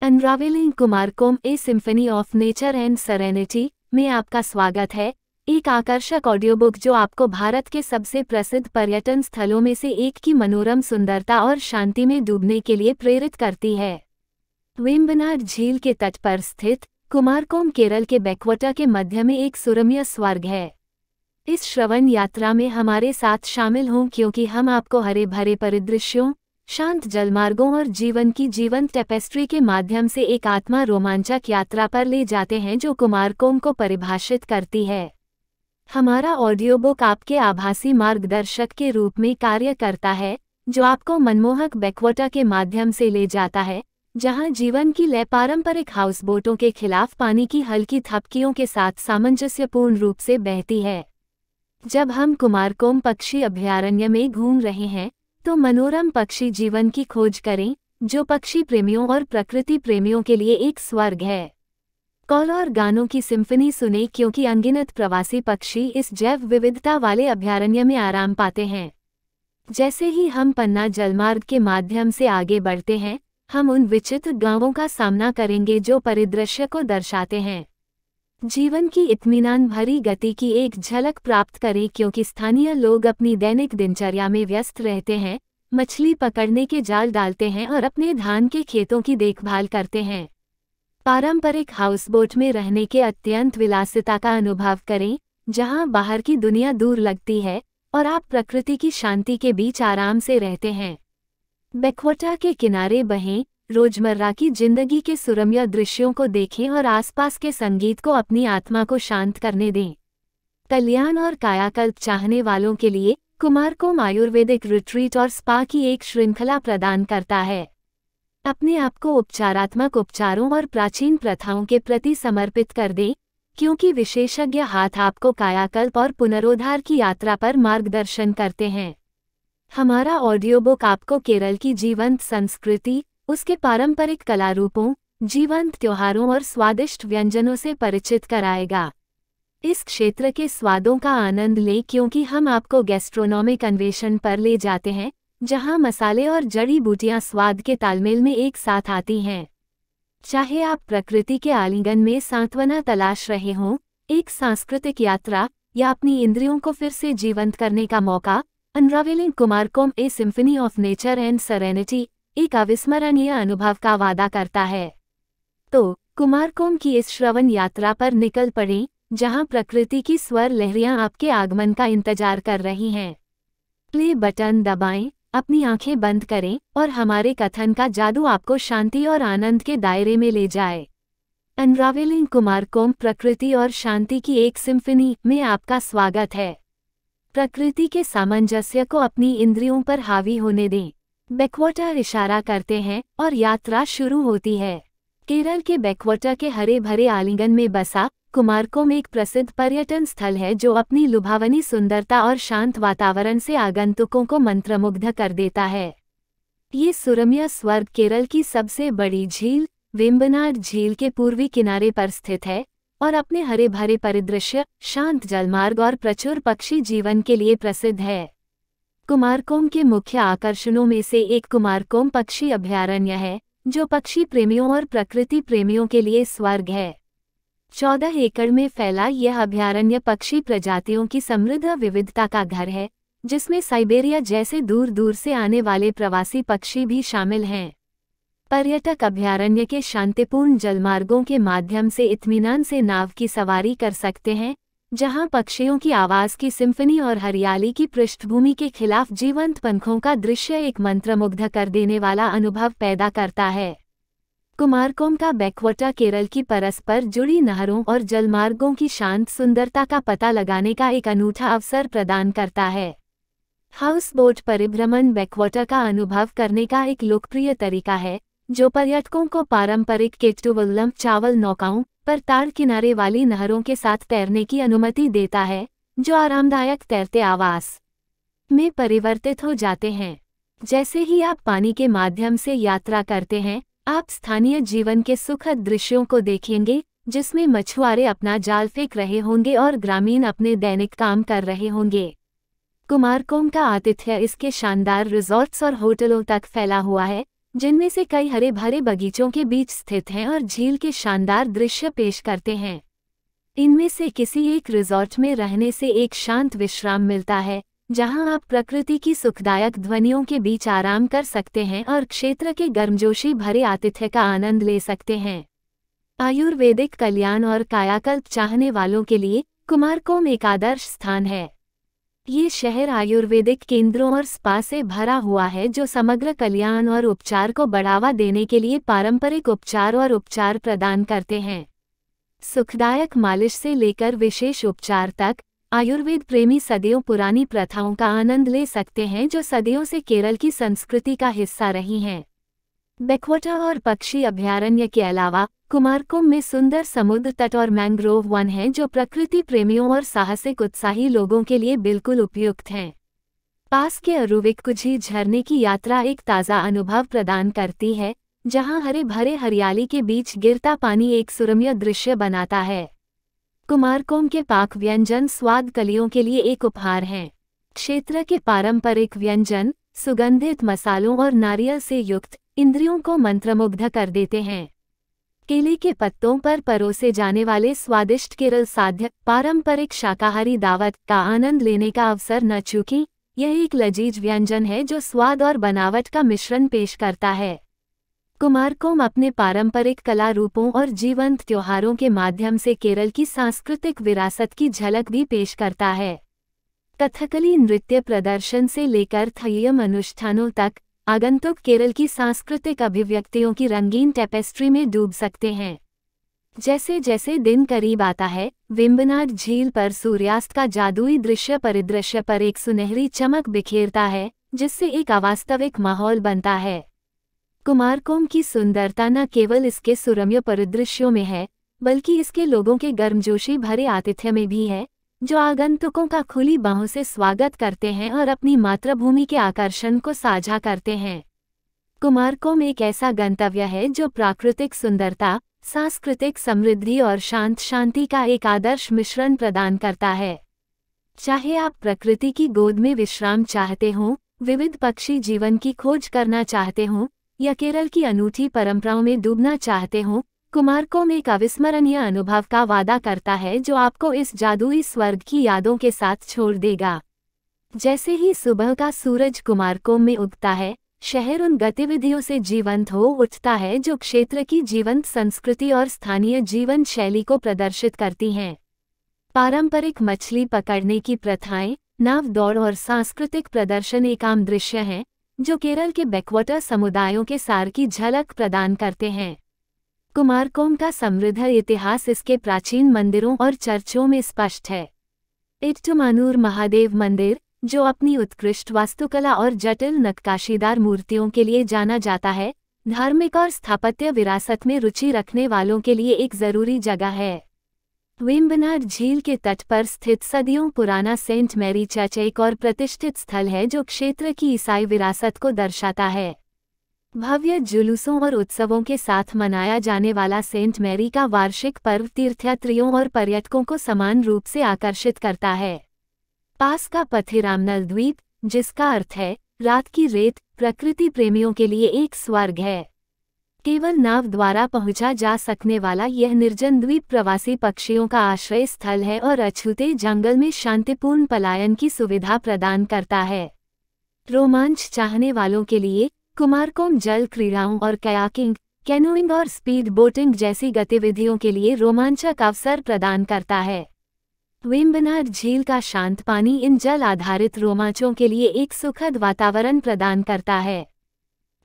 अनरावेलिंग Kumarakom a symphony of nature and serenity में आपका स्वागत है। एक आकर्षक ऑडियो बुक जो आपको भारत के सबसे प्रसिद्ध पर्यटन स्थलों में से एक की मनोरम सुंदरता और शांति में डूबने के लिए प्रेरित करती है। वेम्बनाड झील के तट पर स्थित कुमारकोम केरल के बैकवाटर के मध्य में एक सुरम्य स्वर्ग है। इस श्रवण यात्रा में हमारे साथ शामिल हों क्योंकि हम आपको हरे भरे परिदृश्यों, शांत जलमार्गों और जीवन की जीवंत टेपेस्ट्री के माध्यम से एक आत्मा रोमांचक यात्रा पर ले जाते हैं जो कुमारकोम को परिभाषित करती है। हमारा ऑडियो बुक आपके आभासी मार्गदर्शक के रूप में कार्य करता है, जो आपको मनमोहक बैकवाटर के माध्यम से ले जाता है, जहां जीवन की लय पारंपरिक हाउसबोटों के खिलाफ पानी की हल्की थपकियों के साथ सामंजस्यपूर्ण रूप से बहती है। जब हम कुमारकोम पक्षी अभयारण्य में घूम रहे हैं तो मनोरम पक्षी जीवन की खोज करें, जो पक्षी प्रेमियों और प्रकृति प्रेमियों के लिए एक स्वर्ग है। कॉल और गानों की सिम्फनी सुने क्योंकि अनगिनत प्रवासी पक्षी इस जैव विविधता वाले अभयारण्य में आराम पाते हैं। जैसे ही हम पन्ना जलमार्ग के माध्यम से आगे बढ़ते हैं, हम उन विचित्र गांवों का सामना करेंगे जो परिदृश्य को दर्शाते हैं। जीवन की इत्मीनान भरी गति की एक झलक प्राप्त करें क्योंकि स्थानीय लोग अपनी दैनिक दिनचर्या में व्यस्त रहते हैं, मछली पकड़ने के जाल डालते हैं और अपने धान के खेतों की देखभाल करते हैं। पारंपरिक हाउसबोट में रहने के अत्यंत विलासिता का अनुभव करें, जहां बाहर की दुनिया दूर लगती है और आप प्रकृति की शांति के बीच आराम से रहते हैं। बैकवाटर के किनारे बहें, रोजमर्रा की जिंदगी के सुरम्य दृश्यों को देखें और आसपास के संगीत को अपनी आत्मा को शांत करने दें। कल्याण और कायाकल्प चाहने वालों के लिए कुमारकोम आयुर्वेदिक रिट्रीट और स्पा की एक श्रृंखला प्रदान करता है। अपने आप को उपचारात्मक उपचारों और प्राचीन प्रथाओं के प्रति समर्पित कर दें, क्योंकि विशेषज्ञ हाथ आपको कायाकल्प और पुनरोद्धार की यात्रा पर मार्गदर्शन करते हैं। हमारा ऑडियो बुक आपको केरल की जीवंत संस्कृति, उसके पारंपरिक कला रूपों, जीवंत त्योहारों और स्वादिष्ट व्यंजनों से परिचित कराएगा। इस क्षेत्र के स्वादों का आनंद लें क्योंकि हम आपको गैस्ट्रोनॉमिक अन्वेषण पर ले जाते हैं, जहां मसाले और जड़ी बूटियां स्वाद के तालमेल में एक साथ आती हैं। चाहे आप प्रकृति के आलिंगन में सांत्वना तलाश रहे हों, एक सांस्कृतिक यात्रा या अपनी इंद्रियों को फिर से जीवंत करने का मौका, unravelling Kumarakom a symphony of nature and serenity एक अविस्मरणीय अनुभव का वादा करता है। तो कुमारकोम की इस श्रवण यात्रा पर निकल पड़ें, जहां प्रकृति की स्वर लहरियां आपके आगमन का इंतजार कर रही हैं। प्ले बटन दबाएं, अपनी आंखें बंद करें और हमारे कथन का जादू आपको शांति और आनंद के दायरे में ले जाए। अनरावेलिंग कुमारकोम प्रकृति और शांति की एक सिम्फनी में आपका स्वागत है। प्रकृति के सामंजस्य को अपनी इंद्रियों पर हावी होने दें। बैकवाटर इशारा करते हैं और यात्रा शुरू होती है। केरल के बैकवाटर के हरे भरे आलिंगन में बसा कुमारकोम एक प्रसिद्ध पर्यटन स्थल है जो अपनी लुभावनी सुंदरता और शांत वातावरण से आगंतुकों को मंत्रमुग्ध कर देता है। ये सुरम्य स्वर्ग केरल की सबसे बड़ी झील वेम्बनाड झील के पूर्वी किनारे पर स्थित है और अपने हरे भरे परिदृश्य, शांत जलमार्ग और प्रचुर पक्षी जीवन के लिए प्रसिद्ध है। कुमारकोम के मुख्य आकर्षणों में से एक कुमारकोम पक्षी अभयारण्य है, जो पक्षी प्रेमियों और प्रकृति प्रेमियों के लिए स्वर्ग है। 14 एकड़ में फैला यह अभयारण्य पक्षी प्रजातियों की समृद्ध विविधता का घर है, जिसमें साइबेरिया जैसे दूर दूर से आने वाले प्रवासी पक्षी भी शामिल हैं। पर्यटक अभयारण्य के शांतिपूर्ण जलमार्गों के माध्यम से इत्मीनान से नाव की सवारी कर सकते हैं, जहां पक्षियों की आवाज की सिम्फनी और हरियाली की पृष्ठभूमि के खिलाफ जीवंत पंखों का दृश्य एक मंत्रमुग्ध कर देने वाला अनुभव पैदा करता है। कुमारकोम का बैकवाटर केरल की परस्पर जुड़ी नहरों और जलमार्गों की शांत सुंदरता का पता लगाने का एक अनूठा अवसर प्रदान करता है। हाउसबोट परिभ्रमण बैकवाटर का अनुभव करने का एक लोकप्रिय तरीका है, जो पर्यटकों को पारंपरिक केट्टुवल्लम चावल नौकाओं पर ताड़ किनारे वाली नहरों के साथ तैरने की अनुमति देता है, जो आरामदायक तैरते आवास में परिवर्तित हो जाते हैं। जैसे ही आप पानी के माध्यम से यात्रा करते हैं, आप स्थानीय जीवन के सुखद दृश्यों को देखेंगे, जिसमें मछुआरे अपना जाल फेंक रहे होंगे और ग्रामीण अपने दैनिक काम कर रहे होंगे। कुमारकोम का आतिथ्य इसके शानदार रिजॉर्ट्स और होटलों तक फैला हुआ है, जिनमें से कई हरे भरे बगीचों के बीच स्थित हैं और झील के शानदार दृश्य पेश करते हैं। इनमें से किसी एक रिजॉर्ट में रहने से एक शांत विश्राम मिलता है, जहां आप प्रकृति की सुखदायक ध्वनियों के बीच आराम कर सकते हैं और क्षेत्र के गर्मजोशी भरे आतिथ्य का आनंद ले सकते हैं। आयुर्वेदिक कल्याण और कायाकल्प चाहने वालों के लिए कुमारकोम एक आदर्श स्थान है। ये शहर आयुर्वेदिक केंद्रों और स्पा से भरा हुआ है, जो समग्र कल्याण और उपचार को बढ़ावा देने के लिए पारंपरिक उपचार और उपचार प्रदान करते हैं। सुखदायक मालिश से लेकर विशेष उपचार तक, आयुर्वेद प्रेमी सदियों पुरानी प्रथाओं का आनंद ले सकते हैं, जो सदियों से केरल की संस्कृति का हिस्सा रही हैं। बैकवाटर और पक्षी अभयारण्य के अलावा कुमारकोम में सुंदर समुद्र तट और मैंग्रोव वन हैं, जो प्रकृति प्रेमियों और साहसिक उत्साही लोगों के लिए बिल्कुल उपयुक्त हैं। पास के अरुविकुझी झरने की यात्रा एक ताज़ा अनुभव प्रदान करती है, जहां हरे भरे हरियाली के बीच गिरता पानी एक सुरम्य दृश्य बनाता है। कुमारकोम के पाक व्यंजन स्वाद कलियों के लिए एक उपहार हैं। क्षेत्र के पारंपरिक व्यंजन सुगंधित मसालों और नारियल से युक्त इंद्रियों को मंत्रमुग्ध कर देते हैं। केले के पत्तों पर परोसे जाने वाले स्वादिष्ट केरल साध्य पारंपरिक शाकाहारी दावत का आनंद लेने का अवसर न चूकें। यह एक लजीज व्यंजन है जो स्वाद और बनावट का मिश्रण पेश करता है। कुमारकोम अपने पारंपरिक कला रूपों और जीवंत त्योहारों के माध्यम से केरल की सांस्कृतिक विरासत की झलक भी पेश करता है। कथकली नृत्य प्रदर्शन से लेकर थय्यम अनुष्ठानों तक, आगंतुक केरल की सांस्कृतिक अभिव्यक्तियों की रंगीन टेपेस्ट्री में डूब सकते हैं। जैसे जैसे दिन करीब आता है, वेम्बनाड झील पर सूर्यास्त का जादुई दृश्य परिदृश्य पर एक सुनहरी चमक बिखेरता है, जिससे एक अवास्तविक माहौल बनता है। कुमारकोम की सुंदरता न केवल इसके सुरम्य परिदृश्यों में है, बल्कि इसके लोगों के गर्मजोशी भरे आतिथ्य में भी है, जो आगंतुकों का खुली बाहों से स्वागत करते हैं और अपनी मातृभूमि के आकर्षण को साझा करते हैं। कुमारकोम एक ऐसा गंतव्य है जो प्राकृतिक सुंदरता, सांस्कृतिक समृद्धि और शांति का एक आदर्श मिश्रण प्रदान करता है। चाहे आप प्रकृति की गोद में विश्राम चाहते हों, विविध पक्षी जीवन की खोज करना चाहते हों, या केरल की अनूठी परंपराओं में डूबना चाहते हों, कुमारकोम एक अविस्मरणीय अनुभव का वादा करता है जो आपको इस जादुई स्वर्ग की यादों के साथ छोड़ देगा। जैसे ही सुबह का सूरज कुमारकोम में उगता है, शहर उन गतिविधियों से जीवंत हो उठता है जो क्षेत्र की जीवंत संस्कृति और स्थानीय जीवन शैली को प्रदर्शित करती हैं। पारंपरिक मछली पकड़ने की प्रथाएं, नाव दौड़ और सांस्कृतिक प्रदर्शन एक आम दृश्य हैं, जो केरल के बैकवाटर समुदायों के सार की झलक प्रदान करते हैं। कुमारकोम का समृद्ध इतिहास इसके प्राचीन मंदिरों और चर्चों में स्पष्ट है। इट्टुमानूर महादेव मंदिर, जो अपनी उत्कृष्ट वास्तुकला और जटिल नक्काशीदार मूर्तियों के लिए जाना जाता है, धार्मिक और स्थापत्य विरासत में रुचि रखने वालों के लिए एक जरूरी जगह है। वेम्बनाड झील के तट पर स्थित सदियों पुराना सेंट मैरी चर्च एक और प्रतिष्ठित स्थल है जो क्षेत्र की ईसाई विरासत को दर्शाता है। भव्य जुलूसों और उत्सवों के साथ मनाया जाने वाला सेंट मैरी का वार्षिक पर्व तीर्थयात्रियों और पर्यटकों को समान रूप से आकर्षित करता है। पास का पथिरामनल द्वीप, जिसका अर्थ है रात की रेत, प्रकृति प्रेमियों के लिए एक स्वर्ग है। केवल नाव द्वारा पहुंचा जा सकने वाला यह निर्जन द्वीप प्रवासी पक्षियों का आश्रय स्थल है और अछूते जंगल में शांतिपूर्ण पलायन की सुविधा प्रदान करता है। रोमांच चाहने वालों के लिए कुमारकोम जल क्रीड़ाओं और कयाकिंग, कैनोइंग और स्पीड बोटिंग जैसी गतिविधियों के लिए रोमांचक अवसर प्रदान करता है। वेम्बनाड झील का शांत पानी इन जल आधारित रोमांचों के लिए एक सुखद वातावरण प्रदान करता है।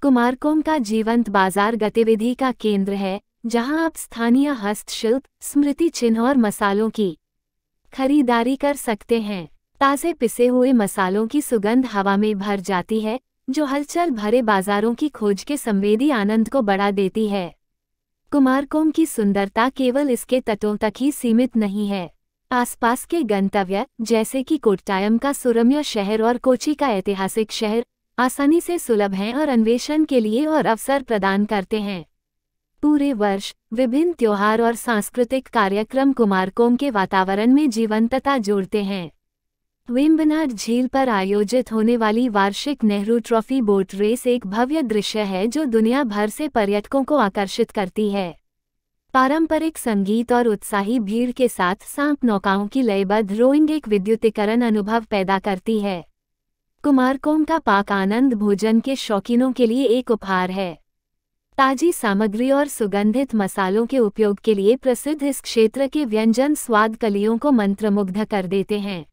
कुमारकोम का जीवंत बाजार गतिविधि का केंद्र है, जहां आप स्थानीय हस्तशिल्प, स्मृति चिन्ह और मसालों की खरीदारी कर सकते हैं। ताज़े पिसे हुए मसालों की सुगंध हवा में भर जाती है, जो हलचल भरे बाजारों की खोज के संवेदी आनंद को बढ़ा देती है। कुमारकोम की सुंदरता केवल इसके तटों तक ही सीमित नहीं है। आसपास के गंतव्य, जैसे कि कोट्टायम का सुरम्य शहर और कोची का ऐतिहासिक शहर, आसानी से सुलभ हैं और अन्वेषण के लिए और अवसर प्रदान करते हैं। पूरे वर्ष विभिन्न त्योहार और सांस्कृतिक कार्यक्रम कुमारकोम के वातावरण में जीवंतता जोड़ते हैं। वेम्बनाड झील पर आयोजित होने वाली वार्षिक नेहरू ट्रॉफी बोट रेस एक भव्य दृश्य है जो दुनिया भर से पर्यटकों को आकर्षित करती है। पारंपरिक संगीत और उत्साही भीड़ के साथ सांप नौकाओं की लयबद्ध रोइंग एक विद्युतीकरण अनुभव पैदा करती है। कुमारकोम का पाक आनंद भोजन के शौकीनों के लिए एक उपहार है। ताजी सामग्री और सुगंधित मसालों के उपयोग के लिए प्रसिद्ध इस क्षेत्र के व्यंजन स्वाद कलियों को मंत्रमुग्ध कर देते हैं।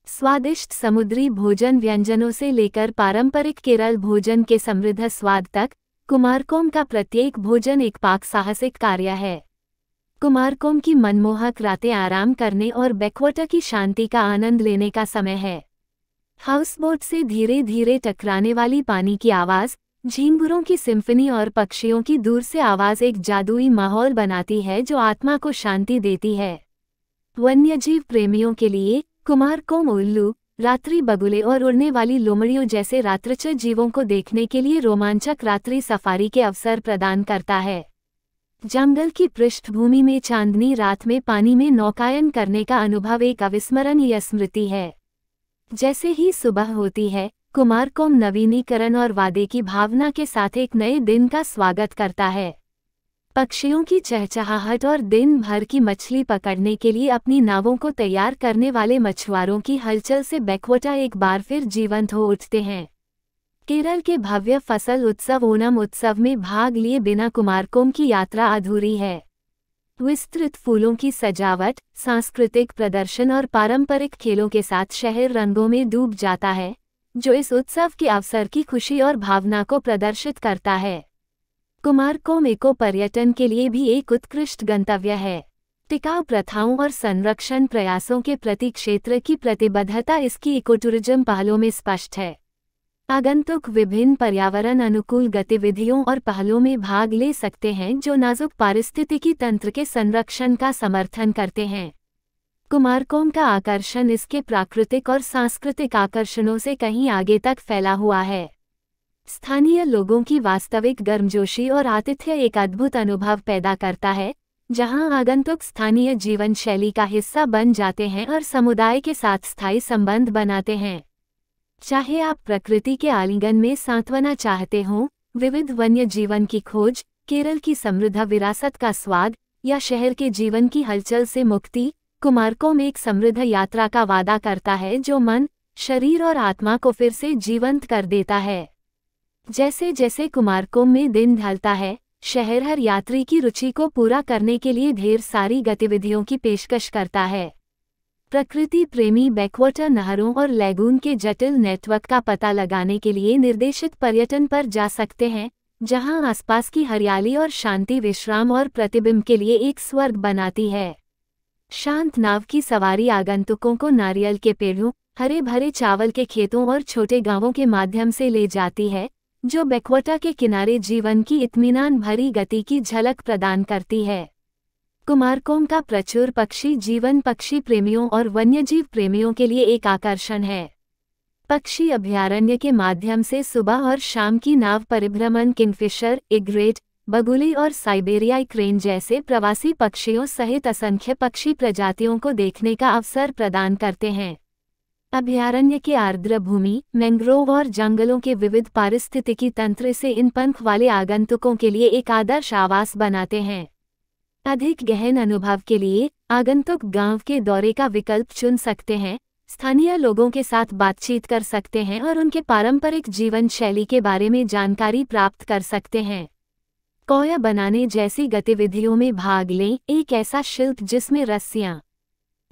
स्वादिष्ट समुद्री भोजन व्यंजनों से लेकर पारंपरिक केरल भोजन के समृद्ध स्वाद तक, कुमारकोम का प्रत्येक भोजन एक पाक साहसिक कार्य है। कुमारकोम की मनमोहक रातें आराम करने और बैकवाटर की शांति का आनंद लेने का समय है। हाउसबोट से धीरे धीरे टकराने वाली पानी की आवाज़, झींगुरों की सिम्फनी और पक्षियों की दूर से आवाज़ एक जादुई माहौल बनाती है जो आत्मा को शांति देती है। वन्यजीव प्रेमियों के लिए कुमारकोम उल्लू, रात्रि बगुले और उड़ने वाली लोमड़ियों जैसे रात्रिचर जीवों को देखने के लिए रोमांचक रात्रि सफारी के अवसर प्रदान करता है। जंगल की पृष्ठभूमि में चांदनी रात में पानी में नौकायन करने का अनुभव एक अविस्मरणीय स्मृति है। जैसे ही सुबह होती है, कुमारकोम नवीनीकरण और वादे की भावना के साथ एक नए दिन का स्वागत करता है। पक्षियों की चहचहाहट और दिन भर की मछली पकड़ने के लिए अपनी नावों को तैयार करने वाले मछुआरों की हलचल से बैकवाटर एक बार फिर जीवंत हो उठते हैं। केरल के भव्य फसल उत्सव ओणम उत्सव में भाग लिए बिना कुमारकोम की यात्रा अधूरी है। विस्तृत फूलों की सजावट, सांस्कृतिक प्रदर्शन और पारंपरिक खेलों के साथ शहर रंगों में डूब जाता है, जो इस उत्सव के अवसर की खुशी और भावना को प्रदर्शित करता है। कुमारकोम इको पर्यटन के लिए भी एक उत्कृष्ट गंतव्य है। टिकाऊ प्रथाओं और संरक्षण प्रयासों के प्रति क्षेत्र की प्रतिबद्धता इसकी इकोटूरिज्म पहलों में स्पष्ट है। आगंतुक विभिन्न पर्यावरण अनुकूल गतिविधियों और पहलों में भाग ले सकते हैं जो नाजुक पारिस्थितिकी तंत्र के संरक्षण का समर्थन करते हैं। कुमारकोम का आकर्षण इसके प्राकृतिक और सांस्कृतिक आकर्षणों से कहीं आगे तक फैला हुआ है। स्थानीय लोगों की वास्तविक गर्मजोशी और आतिथ्य एक अद्भुत अनुभव पैदा करता है, जहां आगंतुक स्थानीय जीवन शैली का हिस्सा बन जाते हैं और समुदाय के साथ स्थायी संबंध बनाते हैं। चाहे आप प्रकृति के आलिंगन में सांत्वना चाहते हों, विविध वन्य जीवन की खोज, केरल की समृद्ध विरासत का स्वाद या शहर के जीवन की हलचल से मुक्ति, कुमारकोम एक समृद्ध यात्रा का वादा करता है जो मन, शरीर और आत्मा को फिर से जीवंत कर देता है। जैसे जैसे कुमारकोम में दिन ढलता है, शहर हर यात्री की रुचि को पूरा करने के लिए ढेर सारी गतिविधियों की पेशकश करता है। प्रकृति प्रेमी बैकवाटर नहरों और लैगून के जटिल नेटवर्क का पता लगाने के लिए निर्देशित पर्यटन पर जा सकते हैं, जहां आसपास की हरियाली और शांति विश्राम और प्रतिबिंब के लिए एक स्वर्ग बनाती है। शांत नाव की सवारी आगंतुकों को नारियल के पेड़ों, हरे भरे चावल के खेतों और छोटे गांवों के माध्यम से ले जाती है, जो बैकवाटर के किनारे जीवन की इत्मीनान भरी गति की झलक प्रदान करती है। कुमारकोम का प्रचुर पक्षी जीवन पक्षी प्रेमियों और वन्यजीव प्रेमियों के लिए एक आकर्षण है। पक्षी अभयारण्य के माध्यम से सुबह और शाम की नाव परिभ्रमण किंगफिशर, इग्रेट, बगुले और साइबेरियाई क्रेन जैसे प्रवासी पक्षियों सहित असंख्य पक्षी प्रजातियों को देखने का अवसर प्रदान करते हैं। अभयारण्य के आर्द्र भूमि, मैंग्रोव और जंगलों के विविध पारिस्थितिकी तंत्र से इन पंख वाले आगंतुकों के लिए एक आदर्श आवास बनाते हैं। अधिक गहन अनुभव के लिए आगंतुक गांव के दौरे का विकल्प चुन सकते हैं, स्थानीय लोगों के साथ बातचीत कर सकते हैं और उनके पारंपरिक जीवन शैली के बारे में जानकारी प्राप्त कर सकते हैं। कौया बनाने जैसी गतिविधियों में भाग लें, एक ऐसा शिल्प जिसमें रस्सियां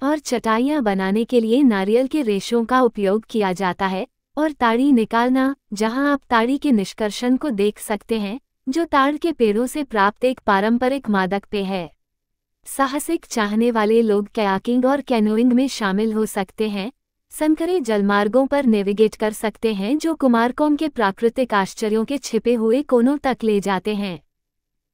और चटाइयां बनाने के लिए नारियल के रेशों का उपयोग किया जाता है, और ताड़ी निकालना, जहां आप ताड़ी के निष्कर्षण को देख सकते हैं, जो ताड़ के पेड़ों से प्राप्त एक पारंपरिक मादक पेय है। साहसिक चाहने वाले लोग कयाकिंग और कैनोइंग में शामिल हो सकते हैं, संकरे जलमार्गों पर नेविगेट कर सकते हैं जो कुमारकोम के प्राकृतिक आश्चर्यों के छिपे हुए कोनों तक ले जाते हैं।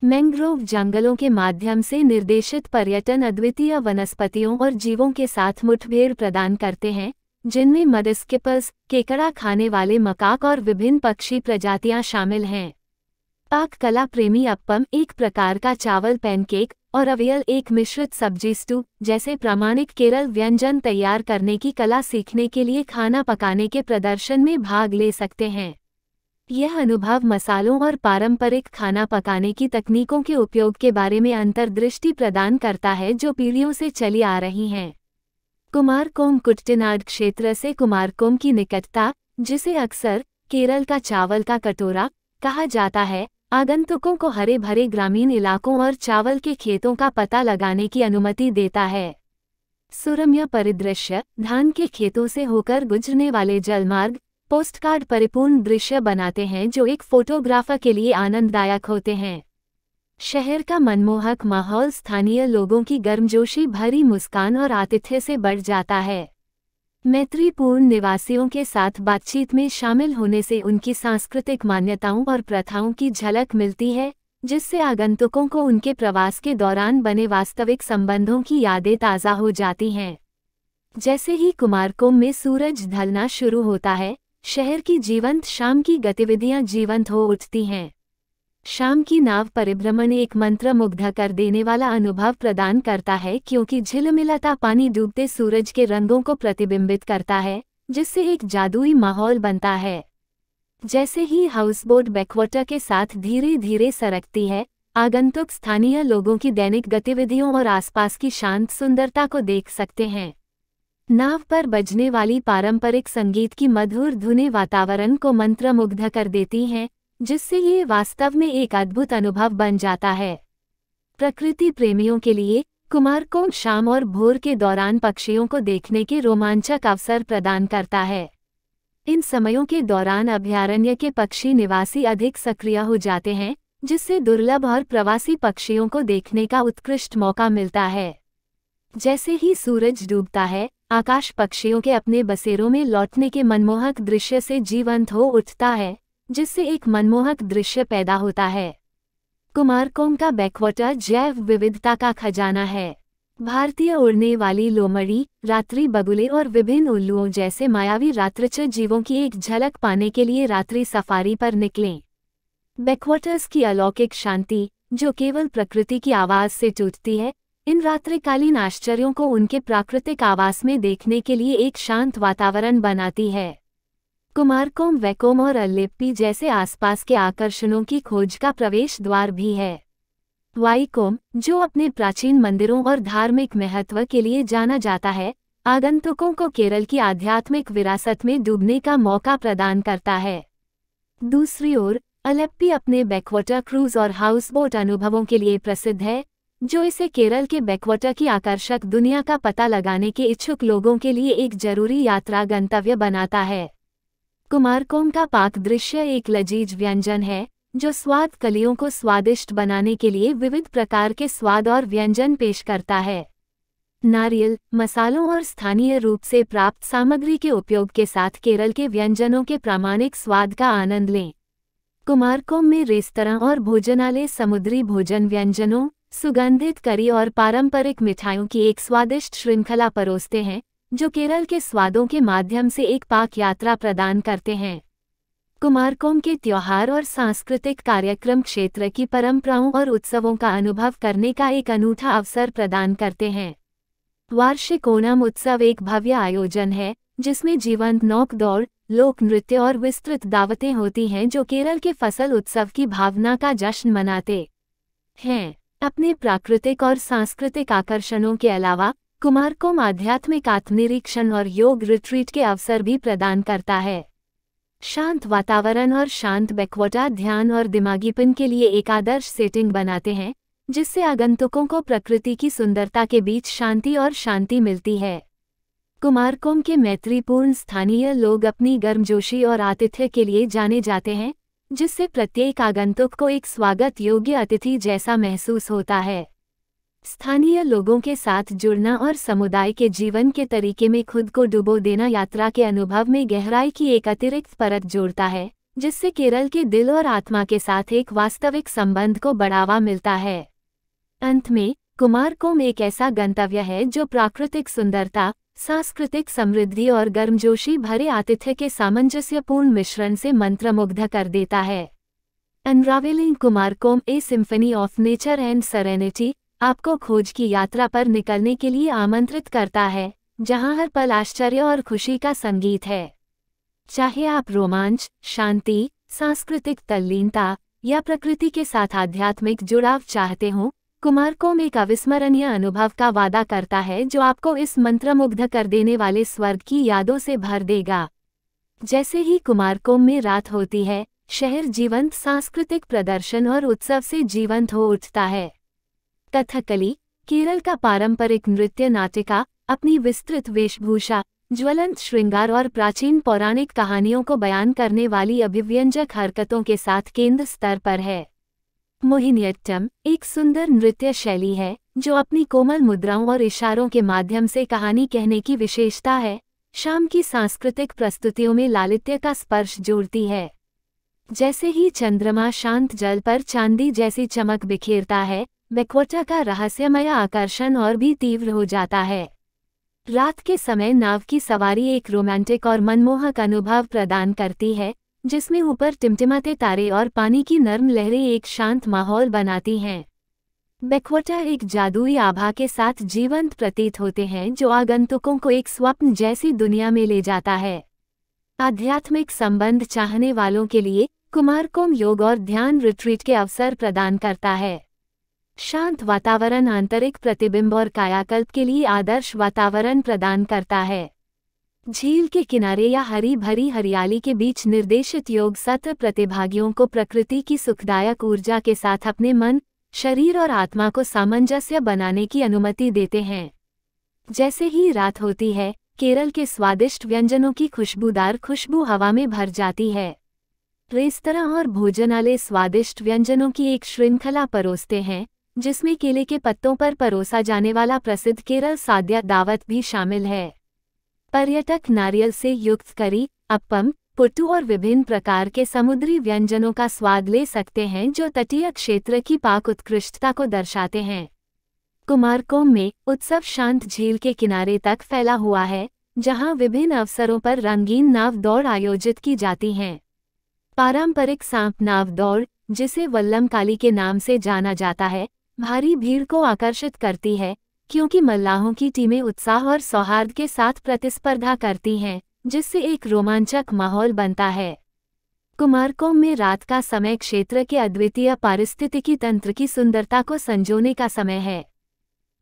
मैंग्रोव जंगलों के माध्यम से निर्देशित पर्यटन अद्वितीय वनस्पतियों और जीवों के साथ मुठभेड़ प्रदान करते हैं, जिनमें मडस्किपर्स, केकड़ा खाने वाले मकाक और विभिन्न पक्षी प्रजातियां शामिल हैं। पाक कला प्रेमी अप्पम, एक प्रकार का चावल पैनकेक, और अवियल एक मिश्रित सब्जी स्टू जैसे प्रामाणिक केरल व्यंजन तैयार करने की कला सीखने के लिए खाना पकाने के प्रदर्शन में भाग ले सकते हैं। यह अनुभव मसालों और पारंपरिक खाना पकाने की तकनीकों के उपयोग के बारे में अंतर्दृष्टि प्रदान करता है जो पीढ़ियों से चली आ रही हैं। कुमारकोम कुट्टनाड क्षेत्र से कुमारकोम की निकटता, जिसे अक्सर केरल का चावल का कटोरा कहा जाता है, आगंतुकों को हरे भरे ग्रामीण इलाकों और चावल के खेतों का पता लगाने की अनुमति देता है। सुरम्य परिदृश्य, धान के खेतों से होकर गुजरने वाले जलमार्ग पोस्टकार्ड परिपूर्ण दृश्य बनाते हैं जो एक फोटोग्राफर के लिए आनंददायक होते हैं। शहर का मनमोहक माहौल स्थानीय लोगों की गर्मजोशी भरी मुस्कान और आतिथ्य से बढ़ जाता है। मैत्रीपूर्ण निवासियों के साथ बातचीत में शामिल होने से उनकी सांस्कृतिक मान्यताओं और प्रथाओं की झलक मिलती है, जिससे आगंतुकों को उनके प्रवास के दौरान बने वास्तविक संबंधों की यादें ताज़ा हो जाती हैं। जैसे ही कुमारकोम में सूरज ढलना शुरू होता है, शहर की जीवंत शाम की गतिविधियां जीवंत हो उठती हैं। शाम की नाव परिभ्रमण एक मंत्रमुग्ध कर देने वाला अनुभव प्रदान करता है क्योंकि झिलमिलाता पानी डूबते सूरज के रंगों को प्रतिबिंबित करता है, जिससे एक जादुई माहौल बनता है। जैसे ही हाउसबोट बैकवाटर के साथ धीरे धीरे सरकती है, आगंतुक स्थानीय लोगों की दैनिक गतिविधियों और आसपास की शांत सुंदरता को देख सकते हैं। नाव पर बजने वाली पारंपरिक संगीत की मधुर धुनें वातावरण को मंत्रमुग्ध कर देती हैं, जिससे ये वास्तव में एक अद्भुत अनुभव बन जाता है। प्रकृति प्रेमियों के लिए कुमारकोम शाम और भोर के दौरान पक्षियों को देखने के रोमांचक अवसर प्रदान करता है। इन समयों के दौरान अभयारण्य के पक्षी निवासी अधिक सक्रिय हो जाते हैं, जिससे दुर्लभ और प्रवासी पक्षियों को देखने का उत्कृष्ट मौका मिलता है। जैसे ही सूरज डूबता है, आकाश पक्षियों के अपने बसेरों में लौटने के मनमोहक दृश्य से जीवंत हो उठता है, जिससे एक मनमोहक दृश्य पैदा होता है। कुमारकोम का बैकवाटर जैव विविधता का खजाना है। भारतीय उड़ने वाली लोमड़ी, रात्रि बगुले और विभिन्न उल्लुओं जैसे मायावी रात्रिचर जीवों की एक झलक पाने के लिए रात्रि सफारी पर निकलें। बैकवाटर्स की अलौकिक शांति, जो केवल प्रकृति की आवाज से टूटती है, इन रात्रिकालीन आश्चर्यों को उनके प्राकृतिक आवास में देखने के लिए एक शांत वातावरण बनाती है। कुमारकोम वैकोम और अल्लेप्पी जैसे आसपास के आकर्षणों की खोज का प्रवेश द्वार भी है। वाईकोम, जो अपने प्राचीन मंदिरों और धार्मिक महत्व के लिए जाना जाता है, आगंतुकों को केरल की आध्यात्मिक विरासत में डूबने का मौका प्रदान करता है। दूसरी ओर अलेप्पी अपने बैकवाटर क्रूज और हाउसबोट अनुभवों के लिए प्रसिद्ध है, जो इसे केरल के बैकवाटर की आकर्षक दुनिया का पता लगाने के इच्छुक लोगों के लिए एक जरूरी यात्रा गंतव्य बनाता है। कुमारकोम का पाक दृश्य एक लजीज व्यंजन है, जो स्वाद कलियों को स्वादिष्ट बनाने के लिए विविध प्रकार के स्वाद और व्यंजन पेश करता है। नारियल, मसालों और स्थानीय रूप से प्राप्त सामग्री के उपयोग के साथ केरल के व्यंजनों के प्रामाणिक स्वाद का आनंद लें। कुमारकोम में रेस्तरां और भोजनालय समुद्री भोजन व्यंजनों, सुगंधित करी और पारंपरिक मिठाइयों की एक स्वादिष्ट श्रृंखला परोसते हैं, जो केरल के स्वादों के माध्यम से एक पाक यात्रा प्रदान करते हैं। कुमारकोम के त्योहार और सांस्कृतिक कार्यक्रम क्षेत्र की परंपराओं और उत्सवों का अनुभव करने का एक अनूठा अवसर प्रदान करते हैं। वार्षिक ओणम उत्सव एक भव्य आयोजन है, जिसमें जीवंत नौक दौड़, लोक नृत्य और विस्तृत दावतें होती हैं जो केरल के फसल उत्सव की भावना का जश्न मनाते हैं। अपने प्राकृतिक और सांस्कृतिक आकर्षणों के अलावा कुमारकोम आध्यात्मिक आत्मनिरीक्षण और योग रिट्रीट के अवसर भी प्रदान करता है। शांत वातावरण और शांत बैकवाटर ध्यान और दिमागीपन के लिए एक आदर्श सेटिंग बनाते हैं, जिससे आगंतुकों को प्रकृति की सुंदरता के बीच शांति और शांति मिलती है। कुमारकोम के मैत्रीपूर्ण स्थानीय लोग अपनी गर्मजोशी और आतिथ्य के लिए जाने जाते हैं, जिससे प्रत्येक आगंतुक को एक स्वागत योग्य अतिथि जैसा महसूस होता है। स्थानीय लोगों के साथ जुड़ना और समुदाय के जीवन के तरीके में खुद को डुबो देना यात्रा के अनुभव में गहराई की एक अतिरिक्त परत जोड़ता है, जिससे केरल के दिल और आत्मा के साथ एक वास्तविक संबंध को बढ़ावा मिलता है। अंत में, कुमारकोम एक ऐसा गंतव्य है जो प्राकृतिक सुंदरता, सांस्कृतिक समृद्धि और गर्मजोशी भरे आतिथ्य के सामंजस्यपूर्ण मिश्रण से मंत्रमुग्ध कर देता है। Unravelling Kumarakom a symphony of nature and serenity, आपको खोज की यात्रा पर निकलने के लिए आमंत्रित करता है, जहां हर पल आश्चर्य और खुशी का संगीत है। चाहे आप रोमांच, शांति, सांस्कृतिक तल्लीनता या प्रकृति के साथ आध्यात्मिक जुड़ाव चाहते हो, कुमारकोम एक अविस्मरणीय अनुभव का वादा करता है जो आपको इस मंत्रमुग्ध कर देने वाले स्वर्ग की यादों से भर देगा। जैसे ही कुमारकोम में रात होती है, शहर जीवंत सांस्कृतिक प्रदर्शन और उत्सव से जीवंत हो उठता है। कथकली, केरल का पारंपरिक नृत्य नाटिका, अपनी विस्तृत वेशभूषा, ज्वलंत श्रृंगार और प्राचीन पौराणिक कहानियों को बयान करने वाली अभिव्यंजक हरकतों के साथ केंद्र स्तर पर है। मोहिनीअट्टम एक सुंदर नृत्य शैली है जो अपनी कोमल मुद्राओं और इशारों के माध्यम से कहानी कहने की विशेषता है। शाम की सांस्कृतिक प्रस्तुतियों में लालित्य का स्पर्श जोड़ती है। जैसे ही चंद्रमा शांत जल पर चांदी जैसी चमक बिखेरता है, बैकवाटर का रहस्यमय आकर्षण और भी तीव्र हो जाता है। रात के समय नाव की सवारी एक रोमांटिक और मनमोहक अनुभव प्रदान करती है, जिसमें ऊपर टिमटिमाते तारे और पानी की नर्म लहरें एक शांत माहौल बनाती हैं। बैकवाटर एक जादुई आभा के साथ जीवंत प्रतीत होते हैं जो आगंतुकों को एक स्वप्न जैसी दुनिया में ले जाता है। आध्यात्मिक संबंध चाहने वालों के लिए कुमारकोम योग और ध्यान रिट्रीट के अवसर प्रदान करता है। शांत वातावरण आंतरिक प्रतिबिंब और कायाकल्प के लिए आदर्श वातावरण प्रदान करता है। झील के किनारे या हरी भरी हरियाली के बीच निर्देशित योग सत्र प्रतिभागियों को प्रकृति की सुखदायक ऊर्जा के साथ अपने मन, शरीर और आत्मा को सामंजस्य बनाने की अनुमति देते हैं। जैसे ही रात होती है, केरल के स्वादिष्ट व्यंजनों की खुशबूदार खुशबू हवा में भर जाती है। रेस्तरां और भोजनालय स्वादिष्ट व्यंजनों की एक श्रृंखला परोसते हैं, जिसमें केले के पत्तों पर परोसा जाने वाला प्रसिद्ध केरल साद्या दावत भी शामिल है। पर्यटक नारियल से युक्त करी, अप्पम, पुट्टू और विभिन्न प्रकार के समुद्री व्यंजनों का स्वाद ले सकते हैं जो तटीय क्षेत्र की पाक उत्कृष्टता को दर्शाते हैं। कुमारकोम में उत्सव शांत झील के किनारे तक फैला हुआ है, जहां विभिन्न अवसरों पर रंगीन नाव दौड़ आयोजित की जाती हैं। पारंपरिक सांप नाव दौड़, जिसे वल्लमकाली के नाम से जाना जाता है, भारी भीड़ को आकर्षित करती है, क्योंकि मल्लाहों की टीमें उत्साह और सौहार्द के साथ प्रतिस्पर्धा करती हैं, जिससे एक रोमांचक माहौल बनता है। कुमारकोम में रात का समय क्षेत्र के अद्वितीय पारिस्थितिकी तंत्र की सुंदरता को संजोने का समय है।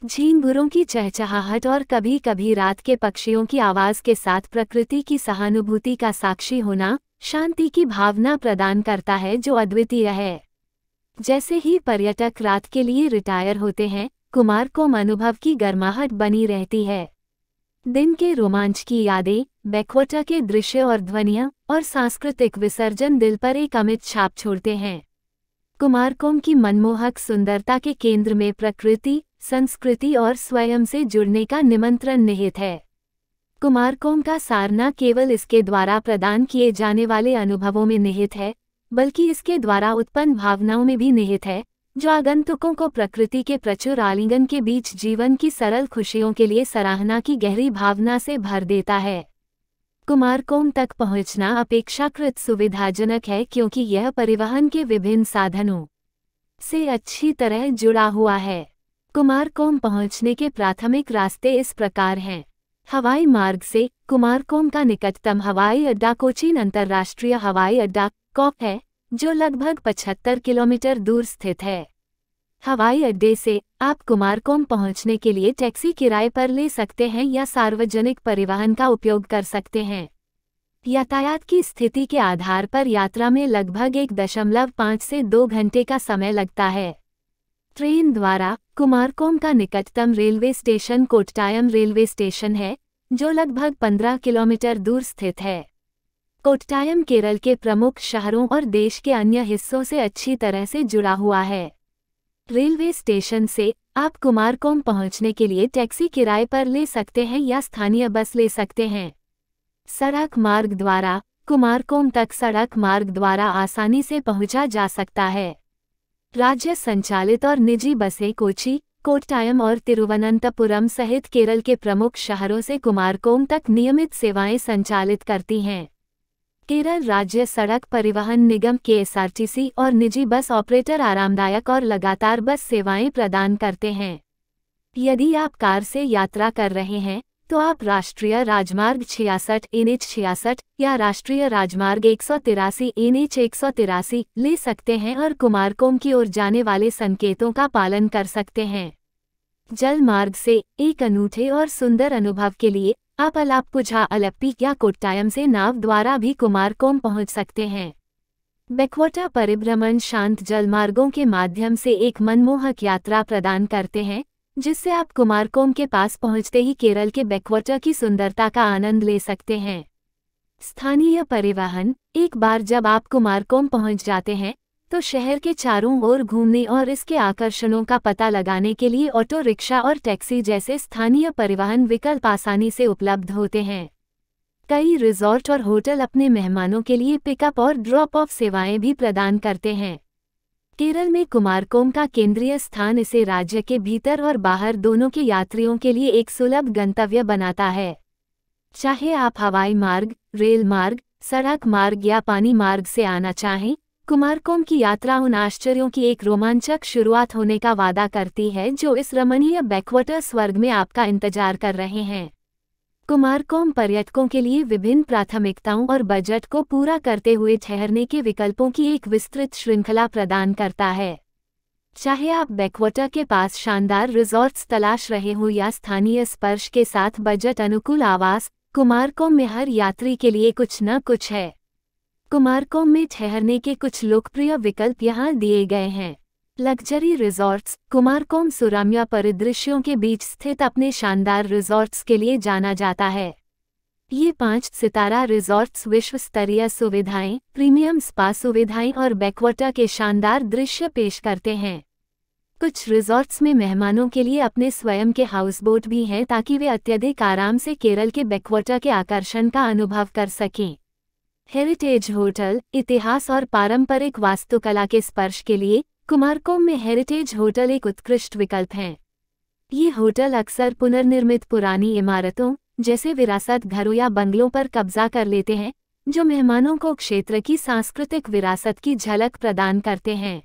झींगुरों की चहचहाहट और कभी कभी रात के पक्षियों की आवाज के साथ प्रकृति की सहानुभूति का साक्षी होना शांति की भावना प्रदान करता है जो अद्वितीय है। जैसे ही पर्यटक रात के लिए रिटायर होते हैं, कुमारकोम अनुभव की गर्माहट बनी रहती है। दिन के रोमांच की यादें, बैकवाटर के दृश्य और ध्वनियाँ और सांस्कृतिक विसर्जन दिल पर एक अमिट छाप छोड़ते हैं। कुमारकोम की मनमोहक सुंदरता के केंद्र में प्रकृति, संस्कृति और स्वयं से जुड़ने का निमंत्रण निहित है। कुमारकोम का सार न केवल इसके द्वारा प्रदान किए जाने वाले अनुभवों में निहित है, बल्कि इसके द्वारा उत्पन्न भावनाओं में भी निहित है, जो आगंतुकों को प्रकृति के प्रचुर आलिंगन के बीच जीवन की सरल खुशियों के लिए सराहना की गहरी भावना से भर देता है। कुमारकोम तक पहुंचना अपेक्षाकृत सुविधाजनक है क्योंकि यह परिवहन के विभिन्न साधनों से अच्छी तरह जुड़ा हुआ है। कुमारकोम पहुंचने के प्राथमिक रास्ते इस प्रकार हैं। हवाई मार्ग से कुमारकोम का निकटतम हवाई अड्डा कोचीन अंतर्राष्ट्रीय हवाई अड्डा कॉक है, जो लगभग 75 किलोमीटर दूर स्थित है। हवाई अड्डे से आप कुमारकोम पहुंचने के लिए टैक्सी किराए पर ले सकते हैं या सार्वजनिक परिवहन का उपयोग कर सकते हैं। यातायात की स्थिति के आधार पर यात्रा में लगभग 1.5 से 2 घंटे का समय लगता है। ट्रेन द्वारा कुमारकोम का निकटतम railway station Kottayam railway station है, जो लगभग 15 किलोमीटर दूर स्थित है। कोट्टायम केरल के प्रमुख शहरों और देश के अन्य हिस्सों से अच्छी तरह से जुड़ा हुआ है। रेलवे स्टेशन से आप कुमारकोम पहुंचने के लिए टैक्सी किराए पर ले सकते हैं या स्थानीय बस ले सकते हैं। सड़क मार्ग द्वारा कुमारकोम तक सड़क मार्ग द्वारा आसानी से पहुंचा जा सकता है। राज्य संचालित और निजी बसें कोची, कोट्टायम और तिरुवनंतपुरम सहित केरल के प्रमुख शहरों से कुमारकोम तक नियमित सेवाएं संचालित करती हैं। केरल राज्य सड़क परिवहन निगम केएसआरटीसी और निजी बस ऑपरेटर आरामदायक और लगातार बस सेवाएं प्रदान करते हैं। यदि आप कार से यात्रा कर रहे हैं तो आप राष्ट्रीय राजमार्ग 66 NH 66 या राष्ट्रीय राजमार्ग 183 NH 183 ले सकते हैं और कुमारकोम की ओर जाने वाले संकेतों का पालन कर सकते हैं। जल मार्ग से एक अनूठे और सुंदर अनुभव के लिए आप अलाप्पुझा अलप्पी या कोट्टायम से नाव द्वारा भी कुमारकोम पहुंच सकते हैं। बैकवाटर परिभ्रमण शांत जलमार्गों के माध्यम से एक मनमोहक यात्रा प्रदान करते हैं, जिससे आप कुमारकोम के पास पहुंचते ही केरल के बैकवाटर की सुंदरता का आनंद ले सकते हैं। स्थानीय परिवहन। एक बार जब आप कुमारकोम पहुंच जाते हैं तो शहर के चारों ओर घूमने और इसके आकर्षणों का पता लगाने के लिए ऑटो रिक्शा और टैक्सी जैसे स्थानीय परिवहन विकल्प आसानी से उपलब्ध होते हैं। कई रिजॉर्ट और होटल अपने मेहमानों के लिए पिकअप और ड्रॉप ऑफ सेवाएं भी प्रदान करते हैं। केरल में कुमारकोम का केंद्रीय स्थान इसे राज्य के भीतर और बाहर दोनों के यात्रियों के लिए एक सुलभ गंतव्य बनाता है। चाहे आप हवाई मार्ग, रेल मार्ग, सड़क मार्ग या पानी मार्ग से आना चाहें, कुमारकोम की यात्रा उन आश्चर्यों की एक रोमांचक शुरुआत होने का वादा करती है जो इस रमणीय बैकवाटर स्वर्ग में आपका इंतजार कर रहे हैं। कुमारकोम पर्यटकों के लिए विभिन्न प्राथमिकताओं और बजट को पूरा करते हुए ठहरने के विकल्पों की एक विस्तृत श्रृंखला प्रदान करता है। चाहे आप बैकवाटर के पास शानदार रिजॉर्ट्स तलाश रहे हो या स्थानीय स्पर्श के साथ बजट अनुकूल आवास, कुमारकोम में हर यात्री के लिए कुछ न कुछ है। कुमारकोम में ठहरने के कुछ लोकप्रिय विकल्प यहाँ दिए गए हैं। Luxury resorts. कुमारकोम सुरम्य परिदृश्यों के बीच स्थित अपने शानदार रिजॉर्ट्स के लिए जाना जाता है। ये 5 सितारा रिजॉर्ट्स विश्व स्तरीय सुविधाएं, प्रीमियम स्पा सुविधाएं और बैकवाटर के शानदार दृश्य पेश करते हैं। कुछ रिजॉर्ट्स में मेहमानों के लिए अपने स्वयं के हाउसबोट भी हैं ताकि वे अत्यधिक आराम से केरल के बैकवाटर के आकर्षण का अनुभव कर सकें। Heritage hotel. इतिहास और पारंपरिक वास्तुकला के स्पर्श के लिए कुमारकोम में हेरिटेज होटल एक उत्कृष्ट विकल्प हैं। ये होटल अक्सर पुनर्निर्मित पुरानी इमारतों जैसे विरासत घरों या बंगलों पर कब्जा कर लेते हैं, जो मेहमानों को क्षेत्र की सांस्कृतिक विरासत की झलक प्रदान करते हैं।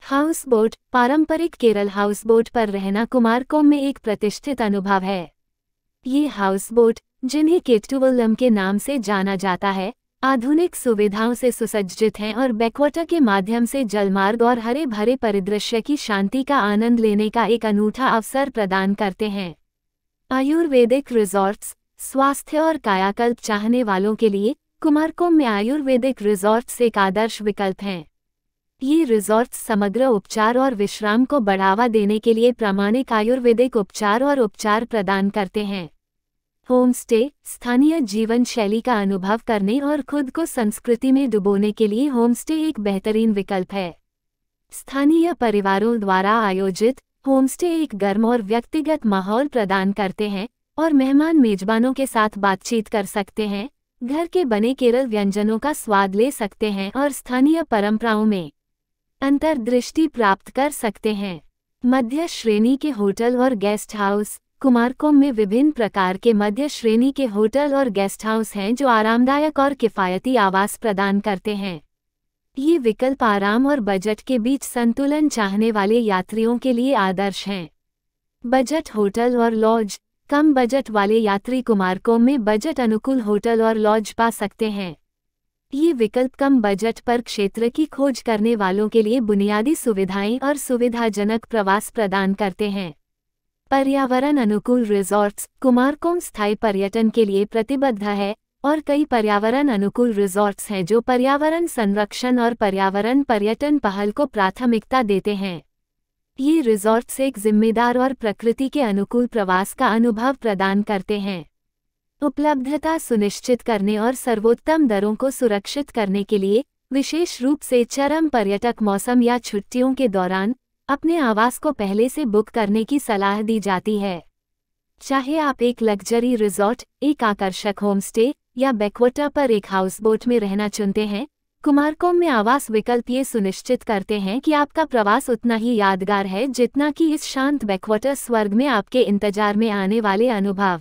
हाउसबोट। पारंपरिक केरल हाउसबोट पर रहना कुमारकोम में एक प्रतिष्ठित अनुभव है। ये हाउसबोट, जिन्हें केट्टुवल्लम के नाम से जाना जाता है, आधुनिक सुविधाओं से सुसज्जित हैं और बैकवाटर के माध्यम से जलमार्ग और हरे भरे परिदृश्य की शांति का आनंद लेने का एक अनूठा अवसर प्रदान करते हैं। आयुर्वेदिक रिजॉर्ट्स। स्वास्थ्य और कायाकल्प चाहने वालों के लिए कुमारकोम में आयुर्वेदिक रिजॉर्ट्स एक आदर्श विकल्प हैं। ये रिजॉर्ट्स समग्र उपचार और विश्राम को बढ़ावा देने के लिए प्रामाणिक आयुर्वेदिक उपचार और उपचार प्रदान करते हैं। Home stay. स्थानीय जीवन शैली का अनुभव करने और खुद को संस्कृति में डुबोने के लिए होम स्टे एक बेहतरीन विकल्प है। स्थानीय परिवारों द्वारा आयोजित होम स्टे एक गर्म और व्यक्तिगत माहौल प्रदान करते हैं और मेहमान मेजबानों के साथ बातचीत कर सकते हैं, घर के बने केरल व्यंजनों का स्वाद ले सकते हैं और स्थानीय परंपराओं में अंतर्दृष्टि प्राप्त कर सकते हैं। मध्य श्रेणी के होटल और गेस्ट हाउस। कुमारकोम में विभिन्न प्रकार के मध्य श्रेणी के होटल और गेस्ट हाउस हैं जो आरामदायक और किफ़ायती आवास प्रदान करते हैं। ये विकल्प आराम और बजट के बीच संतुलन चाहने वाले यात्रियों के लिए आदर्श हैं। बजट होटल और लॉज। कम बजट वाले यात्री कुमारकोम में बजट अनुकूल होटल और लॉज पा सकते हैं। ये विकल्प कम बजट पर क्षेत्र की खोज करने वालों के लिए बुनियादी सुविधाएं और सुविधाजनक प्रवास प्रदान करते हैं। पर्यावरण अनुकूल रिजॉर्ट्स। कुमारकोम स्थायी पर्यटन के लिए प्रतिबद्ध है और कई पर्यावरण अनुकूल रिजॉर्ट्स हैं जो पर्यावरण संरक्षण और पर्यावरण पर्यटन पहल को प्राथमिकता देते हैं। ये रिजॉर्ट्स एक जिम्मेदार और प्रकृति के अनुकूल प्रवास का अनुभव प्रदान करते हैं। उपलब्धता सुनिश्चित करने और सर्वोत्तम दरों को सुरक्षित करने के लिए विशेष रूप से चरम पर्यटक मौसम या छुट्टियों के दौरान अपने आवास को पहले से बुक करने की सलाह दी जाती है। चाहे आप एक लग्जरी रिजॉर्ट, एक आकर्षक होमस्टे या बैकवाटर पर एक हाउसबोट में रहना चुनते हैं, कुमारकोम में आवास विकल्प ये सुनिश्चित करते हैं कि आपका प्रवास उतना ही यादगार है जितना कि इस शांत बैकवाटर स्वर्ग में आपके इंतजार में आने वाले अनुभव।